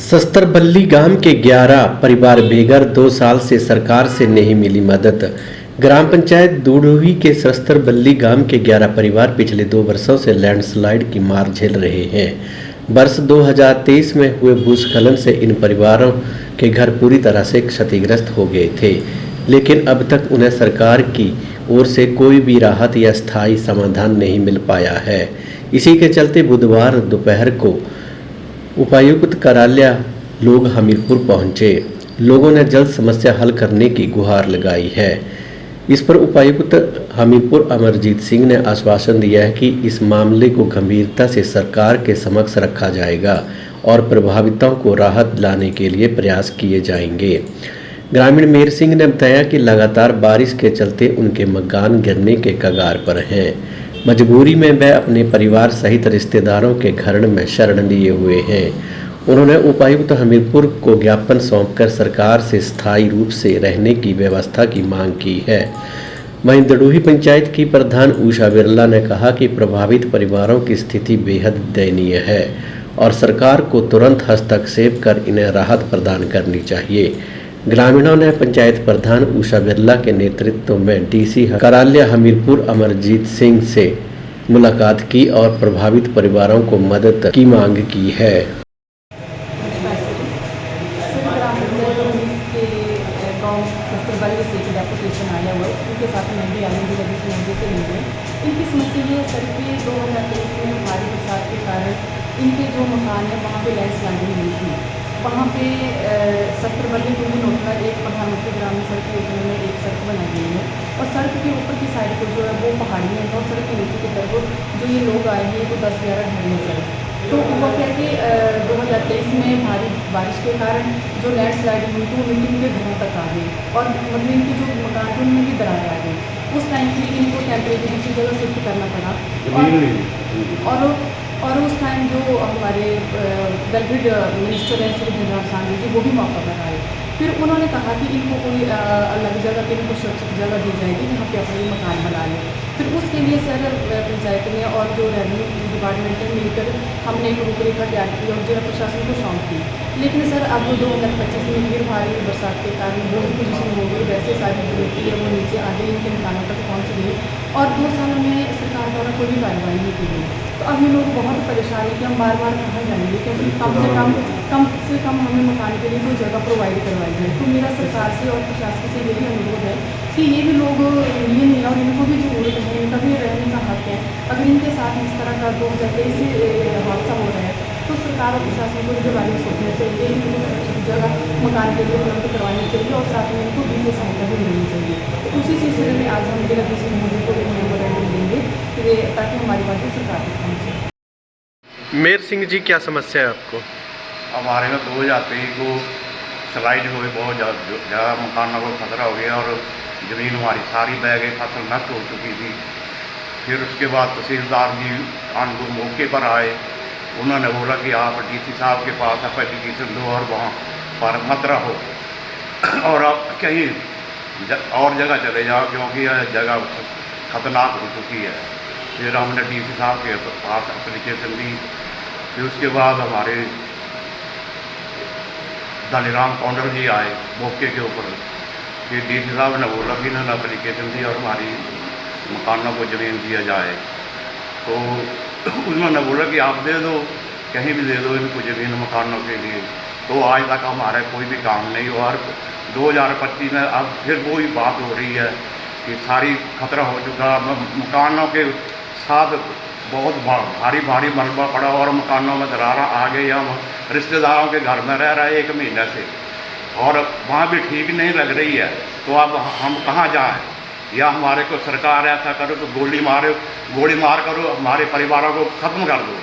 शस्त्रबल्ली गांव के 11 परिवार बेघर 2 साल से सरकार से नहीं मिली मदद। ग्राम पंचायत दूडोही के शस्त्रबल्ली गांव के 11 परिवार पिछले 2 वर्षों से लैंडस्लाइड की मार झेल रहे हैं। वर्ष 2023 में हुए भूस्खलन से इन परिवारों के घर पूरी तरह से क्षतिग्रस्त हो गए थे, लेकिन अब तक उन्हें सरकार की ओर से कोई भी राहत या स्थायी समाधान नहीं मिल पाया है। इसी के चलते बुधवार दोपहर को उपायुक्त कार्यालय लोग हमीरपुर पहुंचे। लोगों ने जल्द समस्या हल करने की गुहार लगाई है। इस पर उपायुक्त हमीरपुर अमरजीत सिंह ने आश्वासन दिया है कि इस मामले को गंभीरता से सरकार के समक्ष रखा जाएगा और प्रभावितों को राहत लाने के लिए प्रयास किए जाएंगे। ग्रामीण मेर सिंह ने बताया कि लगातार बारिश के चलते उनके मकान गिरने के कगार पर हैं। मजबूरी में वह अपने परिवार सहित रिश्तेदारों के घर में शरण लिए हुए हैं। उन्होंने उपायुक्त हमीरपुर को ज्ञापन सौंपकर सरकार से स्थायी रूप से रहने की व्यवस्था की मांग की है। वहीं दूडोही पंचायत की प्रधान उषा बिरला ने कहा कि प्रभावित परिवारों की स्थिति बेहद दयनीय है और सरकार को तुरंत हस्तक्षेप कर इन्हें राहत प्रदान करनी चाहिए। ग्रामीणों ने पंचायत प्रधान उषा बिरला के नेतृत्व में डीसी कार्यालय हमीरपुर अमरजीत सिंह से मुलाकात की और प्रभावित परिवारों को मदद की मांग की है। इनकी समस्या ये है सर कि 2023 में भारी बरसात के कारण इनके जो मकान है वहाँ पे लैंडस्लाइडिंग हुई थी। वहाँ पे शस्त्रबल्ली टूली नोट पर एक प्रधानमंत्री ग्रामीण सड़क योजना में एक सड़क बनाई गई है और सड़क के ऊपर की साइड पर जो है वो पहाड़ी है और सड़क के नीचे की तरफ जो ये लोग आए हैं वो 10-11 घर में सड़क। तो वो क्या कि 2023 में भारी बारिश के कारण जो लैंडस्लाइडिंग हुई थी वो मिट्टी के घरों तक आ गई और मतलब इनके जो मकान थे उनमें भी दरार आ गई। उस टाइम के लिए इनको टेम्परेरी दूसरी जगह शिफ्ट करना पड़ा और उस टाइम जो हमारे वेलफेयर मिनिस्टर हैं श्री धनराज साहनी जी वो भी मौका पर आए। फिर उन्होंने कहा कि इनको कोई अलग जगह पे इनको सुरक्षित जगह दी जाएगी जहाँ पे अपने मकान बना लें। फिर उसके लिए सर पंचायत ने और जो रेवेन्यू डिपार्टमेंट ने मिलकर हमने एक रूपरेखा तैयार की और जिला प्रशासन को सौंप दी। लेकिन सर अब 2025 में फिर भारी बरसात के कारण वो पोजिशन हो गई, वैसे सारी जो मिट्टी है वो नीचे आ गई, इनके मकानों तक पहुँच गई और 2 सालों में सरकार द्वारा कोई भी कार्रवाई नहीं की गई। तो अब ये लोग बहुत परेशान हैं कि हम बार बार कहाँ जाएंगे, क्योंकि कम से कम हमें मकान के लिए कोई जगह प्रोवाइड करवाई जाए। तो मेरा सरकार से और प्रशासन से यही अनुरोध है कि ये भी लोग इंडियन हैं और इनको भी ज़रूरत है, इनका भी रहने का हक है। अगर इनके साथ इस तरह का 2023 हादसा हो रहा है तो सरकार और प्रशासन को इसके बारे में सोचना चाहिए, इनको सुरक्षित जगह मकान के लिए उपलब्ध करवानी चाहिए और साथ में इनको वित्तीय सहायता भी मिलनी चाहिए। तो उसी सिलसिले में आज हम जिला डीसी महोदय को एक मेमोरेंडम देंगे ताकि हमारी बातें सरकार तक पहुँचे। मेर सिंह जी, क्या समस्या है आपको? हमारे में 2023 को स्लाइड हुए, बहुत ज़्यादा मकानों को खतरा हो गया और ज़मीन हमारी सारी बह गई, फसल नष्ट हो चुकी थी। फिर उसके बाद तहसीलदार जी कानपुर मौके पर आए, उन्होंने बोला कि आप डीसी साहब के पास एप्लीकेशन दो और वहाँ पर मत रहो और आप कहीं और जगह चले जाओ क्योंकि यह जगह खतरनाक हो चुकी है। फिर हमने डीसी साहब के पास एप्लीकेशन दी। फिर उसके बाद हमारे धनीराम कौंडल जी आए मौके के ऊपर। फिर डीसी साहब ने बोला कि इन्होंने एप्लीकेशन दी और हमारी मकानों को ज़मीन दिया जाए। तो उन्होंने बोला कि आप दे दो, कहीं भी दे दो इनको ज़मीन मकानों के लिए। तो आज तक हमारा कोई भी काम नहीं हुआ और 2025 में अब फिर वही बात हो रही है कि सारी खतरा हो चुका। मकानों के साथ बहुत भारी मलबा पड़ा और मकानों में दरार आ गई। हम रिश्तेदारों के घर में रह रहे 1 महीने से और वहाँ भी ठीक नहीं लग रही है। तो अब हम कहाँ जाएँ? या हमारे को सरकार ऐसा करो तो गोली मार करो, हमारे परिवारों को ख़त्म कर दो।